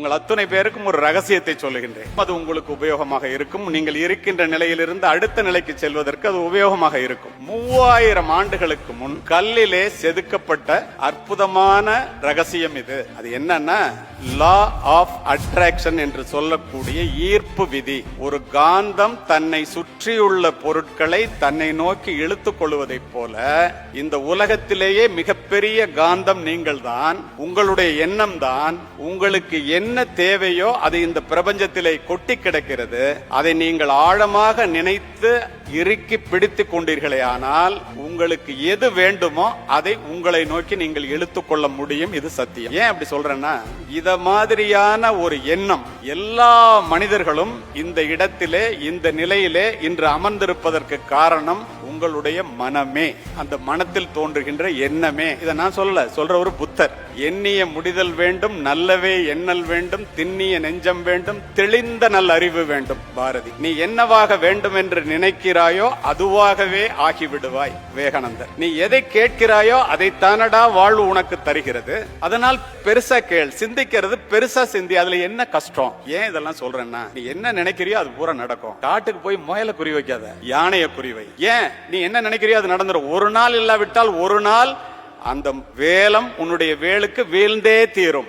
உங்கள் அத்துணை பேருக்கும் ஒரு ரகசியத்தை சொல்லுகின்றேன். அது உங்களுக்கு உபயோகமாக இருக்கும். நீங்கள் இருக்கின்ற நிலையிலிருந்து அடுத்த நிலைக்கு செல்வதற்கு அது உபயோகமாக இருக்கும். 3000 ஆண்டுகளுக்கு முன் கல்லிலே செதுக்கப்பட்ட அற்புதமான ரகசியம் இது. அது என்னன்னா, லா ஆஃப் அட்ராக்ஷன் என்று சொல்லக்கூடிய ஈர்ப்பு விதி. ஒரு காந்தம் தன்னை சுற்றியுள்ள பொருட்களை தன்னை நோக்கி இழுத்துக் கொள்வதைப் போல இந்த உலகத்திலேயே மிகப்பெரிய காந்தம் நீங்கள் தான். உங்களுடைய எண்ணம் தான். உங்களுக்கு என்ன தேவையோ அது இந்த பிரபஞ்சத்திலே கொட்டி கிடக்கிறது. அதை நீங்கள் ஆழமாக நினைத்து இறுக்கி பிடித்துக் கொண்டீர்களே ஆனால் உங்களுக்கு எது வேண்டுமோ அதை உங்களை நோக்கி நீங்கள் இழுத்துக் கொள்ள முடியும். இது சத்தியம். ஏன் அப்படி சொல்றேன்னா, இத மாதிரியான ஒரு எண்ணம் எல்லா மனிதர்களும் இந்த இடத்திலே இந்த நிலையிலே இன்று அமர்ந்திருப்பதற்கு காரணம் உங்களுடைய மனமே, அந்த மனத்தில் தோன்றுகின்ற எண்ணமே. இதை நான் சொல்ற ஒரு புத்தர். எண்ணிய முடிதல் வேண்டும், நல்லவே எண்ணல் வேண்டும், திண்ணிய நெஞ்சம் வேண்டும், தெளிந்த நல்ல அறிவு வேண்டும். பாரதி. நீ என்னவாக வேண்டும் என்று நினைக்கிறாயோ அதுவாகவே ஆகிவிடுவாய். விவேகானந்தர். நீ எதை கேட்கிறாயோ அதை தானடா வாழ்வு உனக்கு தருகிறது. அதனால் பெருசா கேள், சிந்திக்கிறது பெருசா சிந்தி. அதுல என்ன கஷ்டம்? ஏன் இதெல்லாம் சொல்றேன்னா, நீ என்ன நினைக்கிறியோ அது பூரா நடக்கும். காட்டுக்கு போய் முயலை குறி வைக்காத, யானைய குறிவை. ஏன் நீ என்ன நினைக்கிறியோ அது நடந்துரும். ஒரு நாள் இல்லாவிட்டால் ஒரு நாள் அந்த வேலம் உன்னுடைய வேலுக்கு வீழ்ந்தே தீரும்.